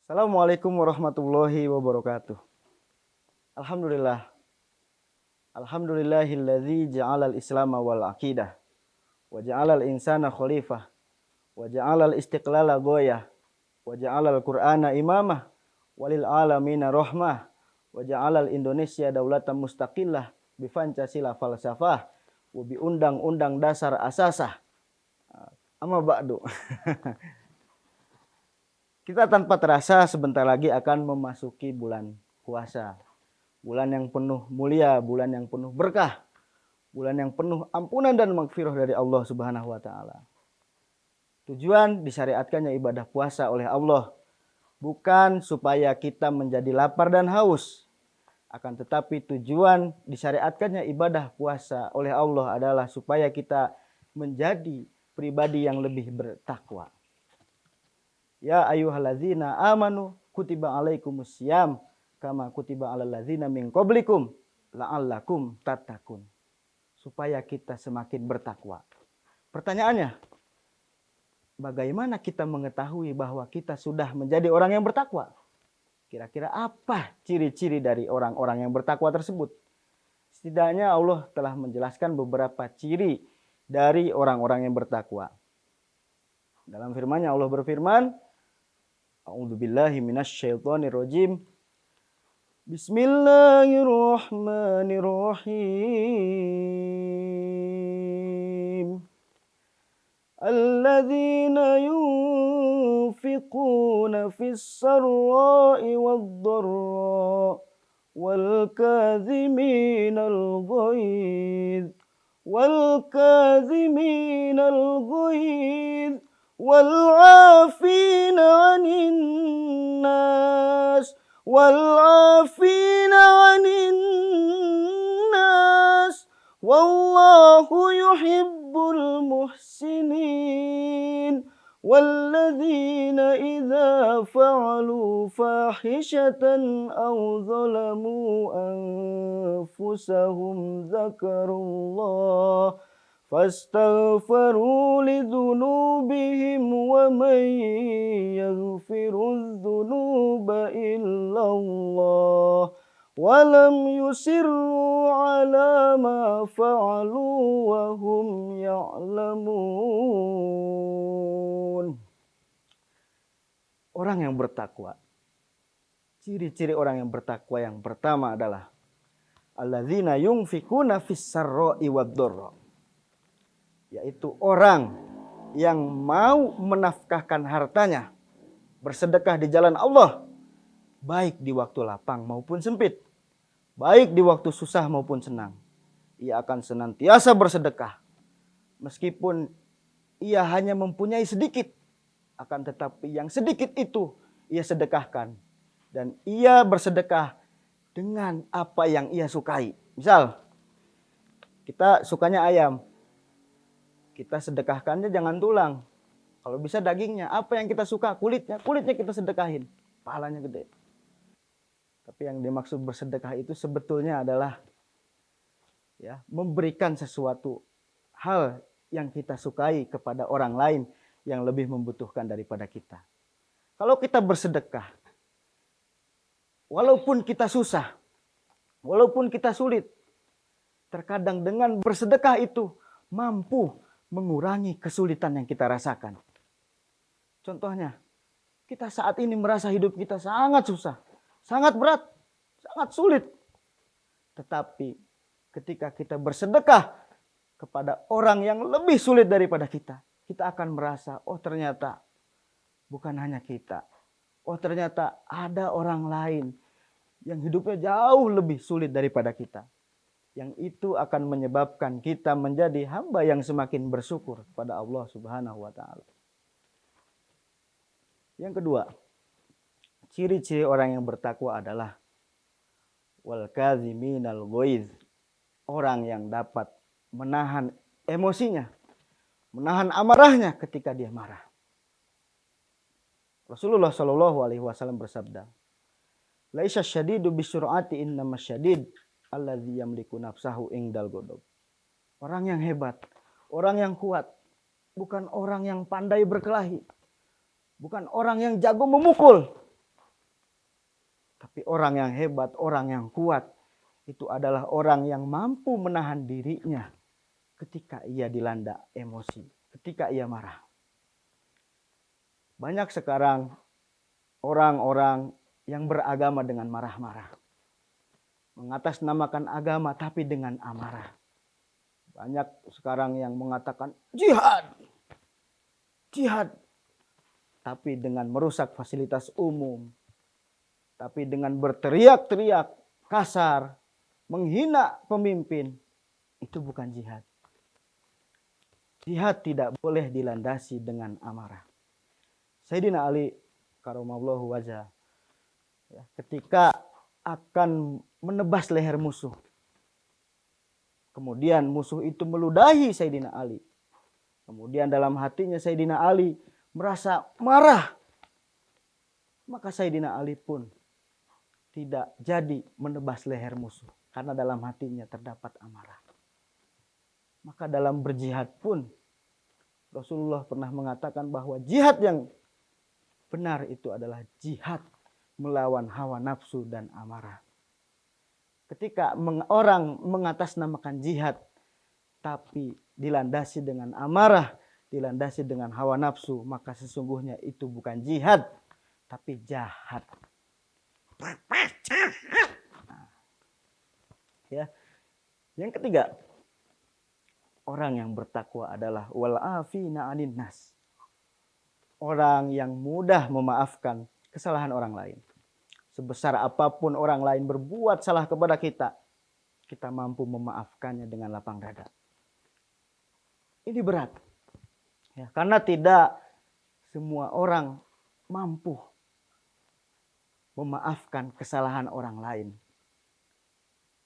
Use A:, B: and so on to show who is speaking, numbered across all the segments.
A: Assalamualaikum warahmatullahi wabarakatuh. Alhamdulillah. Alhamdulillahilladzi ja'alal islama wal aqidah. Wa ja'alal insana khalifah. Wa ja'alal istiqlala goyah. Wa ja'alal qur'ana imamah. Walil alamina rahmah. Wa ja'alal Indonesia daulatan mustaqillah. Bi Pancasila falsafah. Wa bi undang-undang dasar asasah. Amma ba'du. Kita tanpa terasa sebentar lagi akan memasuki bulan puasa. Bulan yang penuh mulia, bulan yang penuh berkah. Bulan yang penuh ampunan dan maghfirah dari Allah Subhanahu wa taala. Tujuan disyariatkannya ibadah puasa oleh Allah bukan supaya kita menjadi lapar dan haus. Akan tetapi tujuan disyariatkannya ibadah puasa oleh Allah adalah supaya kita menjadi pribadi yang lebih bertakwa. Ya ayyuhalladzina amanu kutiba alaikumusiyam kama kutiba alal ladzina min qablikum la'allakum tattaqun. Supaya kita semakin bertakwa. Pertanyaannya, bagaimana kita mengetahui bahwa kita sudah menjadi orang yang bertakwa? Kira-kira apa ciri-ciri dari orang-orang yang bertakwa tersebut? Setidaknya Allah telah menjelaskan beberapa ciri dari orang-orang yang bertakwa. Dalam firman-Nya Allah berfirman, A'udzubillahi minasyaitonirrajim. Bismillahirrahmanirrahim. Alladzina yunfiquna fis-sarra'i wad-dharra wal kadhiminal ghaidh والعافين عن الناس والله يحب المحسنين والذين إذا فعلوا فاحشة أو ظلموا أنفسهم ذكروا الله فاستغفروا لذنوبهم ومن يغفر الذنوب إلا الله ولم يصروا على ما فعلوا وهم يعلمون. Orang yang bertakwa. Ciri-ciri orang yang bertakwa yang pertama adalah alladzina yunfikuna fis-sarra'i wad-dharra. Yaitu orang yang mau menafkahkan hartanya, bersedekah di jalan Allah, baik di waktu lapang maupun sempit, baik di waktu susah maupun senang. Ia akan senantiasa bersedekah, meskipun ia hanya mempunyai sedikit, akan tetapi yang sedikit itu ia sedekahkan, dan ia bersedekah dengan apa yang ia sukai. Misal, kita sukanya ayam, kita sedekahkannya jangan tulang. Kalau bisa dagingnya. Apa yang kita suka? Kulitnya kita sedekahin. Pahalanya gede. Tapi yang dimaksud bersedekah itu sebetulnya adalah memberikan sesuatu hal yang kita sukai kepada orang lain yang lebih membutuhkan daripada kita. Kalau kita bersedekah, walaupun kita susah, walaupun kita sulit, terkadang dengan bersedekah itu mampu mengurangi kesulitan yang kita rasakan. Contohnya, kita saat ini merasa hidup kita sangat susah, sangat berat, sangat sulit. Tetapi ketika kita bersedekah kepada orang yang lebih sulit daripada kita akan merasa, oh ternyata bukan hanya kita. Oh ternyata ada orang lain yang hidupnya jauh lebih sulit daripada kita. Yang itu akan menyebabkan kita menjadi hamba yang semakin bersyukur kepada Allah Subhanahu wa taala. Yang kedua, ciri-ciri orang yang bertakwa adalah wal kadhiminal ghaidh. Orang yang dapat menahan emosinya, menahan amarahnya ketika dia marah. Rasulullah Shallallahu alaihi wasallam bersabda, "Laisa syadidu bisur'ati innamas syadid alladzi yamliku nafsahu indal ghadab." Orang yang hebat, orang yang kuat, bukan orang yang pandai berkelahi, bukan orang yang jago memukul, Tapi orang yang hebat, orang yang kuat, itu adalah orang yang mampu menahan dirinya ketika ia dilanda emosi, ketika ia marah. Banyak sekarang orang-orang yang beragama dengan marah-marah. Mengatasnamakan agama tapi dengan amarah. Banyak sekarang yang mengatakan jihad. Jihad. Tapi dengan merusak fasilitas umum. Tapi dengan berteriak-teriak kasar. Menghina pemimpin. Itu bukan jihad. Jihad tidak boleh dilandasi dengan amarah. Sayyidina Ali karamallahu wajah, ketika akan menebas leher musuh, kemudian musuh itu meludahi Sayyidina Ali. Kemudian dalam hatinya Sayyidina Ali merasa marah. Maka Sayyidina Ali pun tidak jadi menebas leher musuh. Karena dalam hatinya terdapat amarah. Maka dalam berjihad pun Rasulullah pernah mengatakan bahwa jihad yang benar itu adalah jihad melawan hawa nafsu dan amarah. Ketika orang mengatasnamakan jihad tapi dilandasi dengan amarah, dilandasi dengan hawa nafsu, maka sesungguhnya itu bukan jihad tapi jahat. Nah, ya. Yang ketiga, orang yang bertakwa adalah wal afina 'anin nas. Orang yang mudah memaafkan kesalahan orang lain. Sebesar apapun orang lain berbuat salah kepada kita, kita mampu memaafkannya dengan lapang dada. Ini berat. Ya, karena tidak semua orang mampu memaafkan kesalahan orang lain.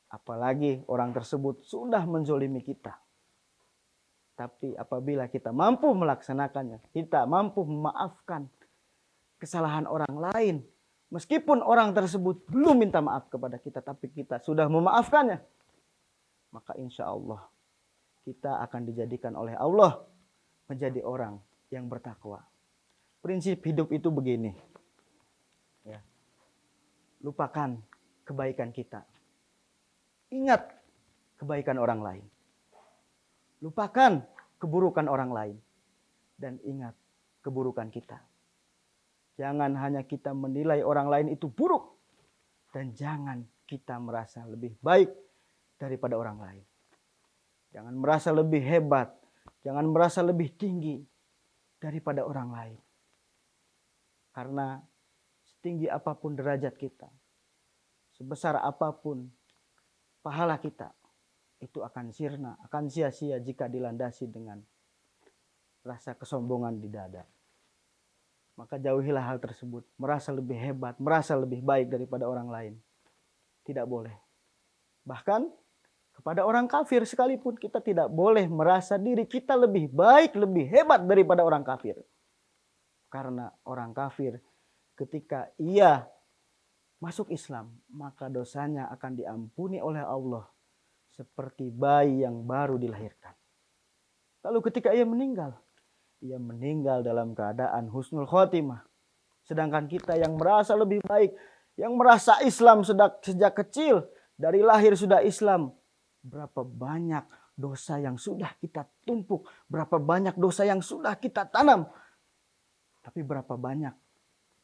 A: Apalagi orang tersebut sudah menzolimi kita. Tapi apabila kita mampu melaksanakannya, kita mampu memaafkan kesalahan orang lain. Meskipun orang tersebut belum minta maaf kepada kita, tapi kita sudah memaafkannya. Maka insya Allah kita akan dijadikan oleh Allah menjadi orang yang bertakwa. Prinsip hidup itu begini. Ya. Lupakan kebaikan kita. Ingat kebaikan orang lain. Lupakan keburukan orang lain. Dan ingat keburukan kita. Jangan hanya kita menilai orang lain itu buruk. Dan jangan kita merasa lebih baik daripada orang lain. Jangan merasa lebih hebat. Jangan merasa lebih tinggi daripada orang lain. Karena setinggi apapun derajat kita, sebesar apapun pahala kita, itu akan sirna, akan sia-sia jika dilandasi dengan rasa kesombongan di dada. Maka jauhilah hal tersebut. Merasa lebih hebat, merasa lebih baik daripada orang lain. Tidak boleh. Bahkan kepada orang kafir sekalipun kita tidak boleh merasa diri kita lebih baik, lebih hebat daripada orang kafir. Karena orang kafir ketika ia masuk Islam, maka dosanya akan diampuni oleh Allah seperti bayi yang baru dilahirkan. Lalu ketika ia meninggal dalam keadaan husnul khotimah. Sedangkan kita yang merasa lebih baik, yang merasa Islam sejak kecil, dari lahir sudah Islam, berapa banyak dosa yang sudah kita tumpuk, berapa banyak dosa yang sudah kita tanam, tapi berapa banyak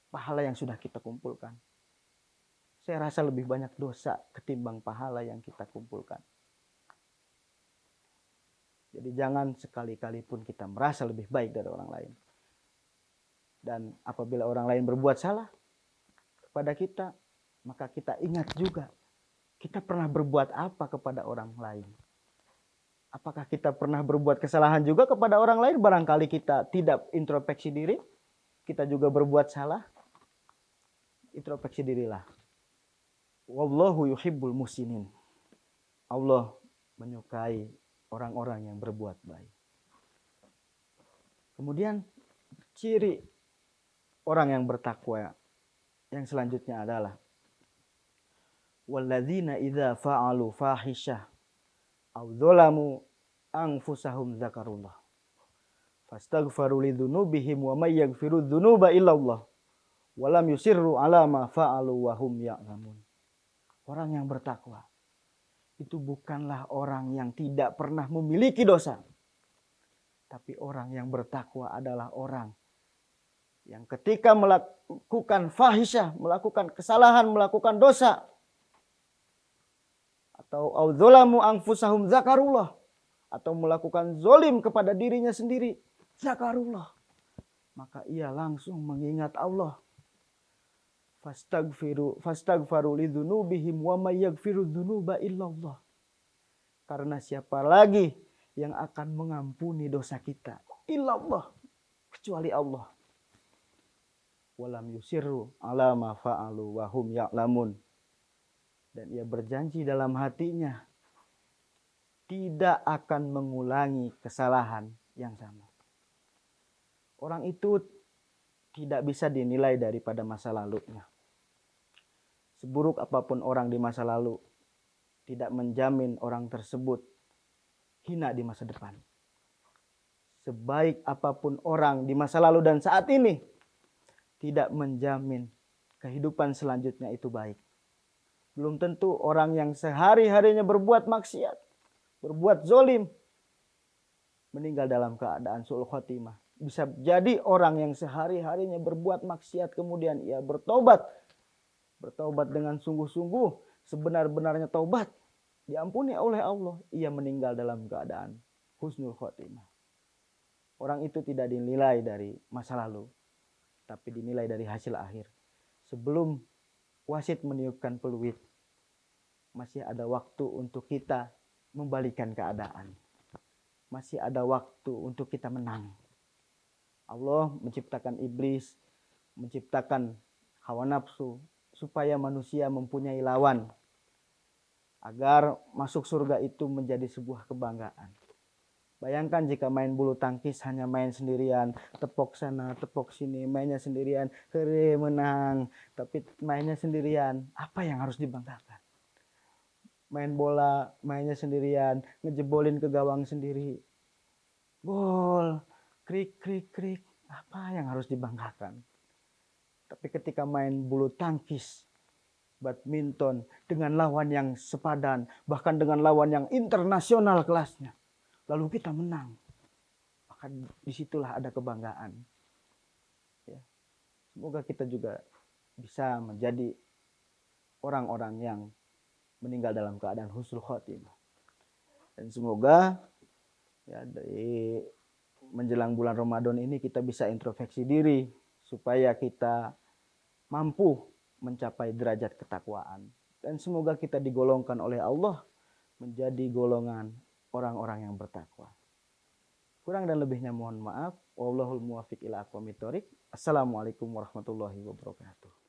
A: pahala yang sudah kita kumpulkan. Saya rasa lebih banyak dosa ketimbang pahala yang kita kumpulkan. Jadi jangan sekali-kali pun kita merasa lebih baik dari orang lain. Dan apabila orang lain berbuat salah kepada kita, maka kita ingat juga kita pernah berbuat apa kepada orang lain. Apakah kita pernah berbuat kesalahan juga kepada orang lain? Barangkali kita tidak introspeksi diri, kita juga berbuat salah. Introspeksi dirilah. Wallahu yuhibbul muhsinin. Allah menyukai orang-orang yang berbuat baik. Kemudian ciri orang yang bertakwa yang selanjutnya adalah walladzina idza fa'alu fahisyah aw dzalamu anfusahum dzakarullah fastaghfaru lidzunubihim wa may yaghfiru dzunuba illallah Walam yusirru ala ma fa'alu wa hum ya'lamun. Orang yang bertakwa itu bukanlah orang yang tidak pernah memiliki dosa. Tapi orang yang bertakwa adalah orang yang ketika melakukan fahisyah, melakukan kesalahan, melakukan dosa, atau audzalamu anfusahum zakarullah, atau melakukan zolim kepada dirinya sendiri, zakarullah, maka ia langsung mengingat Allah. Fastagfaru lidzunubihim wa may yaghfiru dzunuba illallah. Karena siapa lagi yang akan mengampuni dosa kita? Illallah, kecuali Allah. Walam yusirru ala ma fa'alu wa hum ya'lamun. Dan ia berjanji dalam hatinya tidak akan mengulangi kesalahan yang sama. Orang itu tidak bisa dinilai daripada masa lalunya. Seburuk apapun orang di masa lalu, tidak menjamin orang tersebut hina di masa depan. Sebaik apapun orang di masa lalu dan saat ini, tidak menjamin kehidupan selanjutnya itu baik. Belum tentu orang yang sehari-harinya berbuat maksiat, berbuat zolim, meninggal dalam keadaan su'ul khotimah. Bisa jadi orang yang sehari-harinya berbuat maksiat kemudian ia bertobat dengan sungguh-sungguh, sebenar-benarnya taubat, diampuni oleh Allah, ia meninggal dalam keadaan husnul khotimah. Orang itu tidak dinilai dari masa lalu, tapi dinilai dari hasil akhir. Sebelum wasit meniupkan peluit, masih ada waktu untuk kita membalikan keadaan. Masih ada waktu untuk kita menang. Allah menciptakan iblis, menciptakan hawa nafsu, supaya manusia mempunyai lawan. Agar masuk surga itu menjadi sebuah kebanggaan. Bayangkan jika main bulu tangkis hanya main sendirian, tepok sana, tepok sini, mainnya sendirian, kere menang, tapi mainnya sendirian, apa yang harus dibanggakan? Main bola, mainnya sendirian, ngejebolin ke gawang sendiri, gol, krik, krik, krik, apa yang harus dibanggakan? Tapi ketika main bulu tangkis, badminton, dengan lawan yang sepadan, bahkan dengan lawan yang internasional kelasnya, lalu kita menang, maka disitulah ada kebanggaan. Ya. Semoga kita juga bisa menjadi orang-orang yang meninggal dalam keadaan husnul khotimah. Dan semoga ya, dari menjelang bulan Ramadan ini kita bisa introspeksi diri supaya kita mampu mencapai derajat ketakwaan. Dan semoga kita digolongkan oleh Allah menjadi golongan orang-orang yang bertakwa. Kurang dan lebihnya mohon maaf. Wallahul muwaffiq ila aqwamit thoriq. Assalamualaikum warahmatullahi wabarakatuh.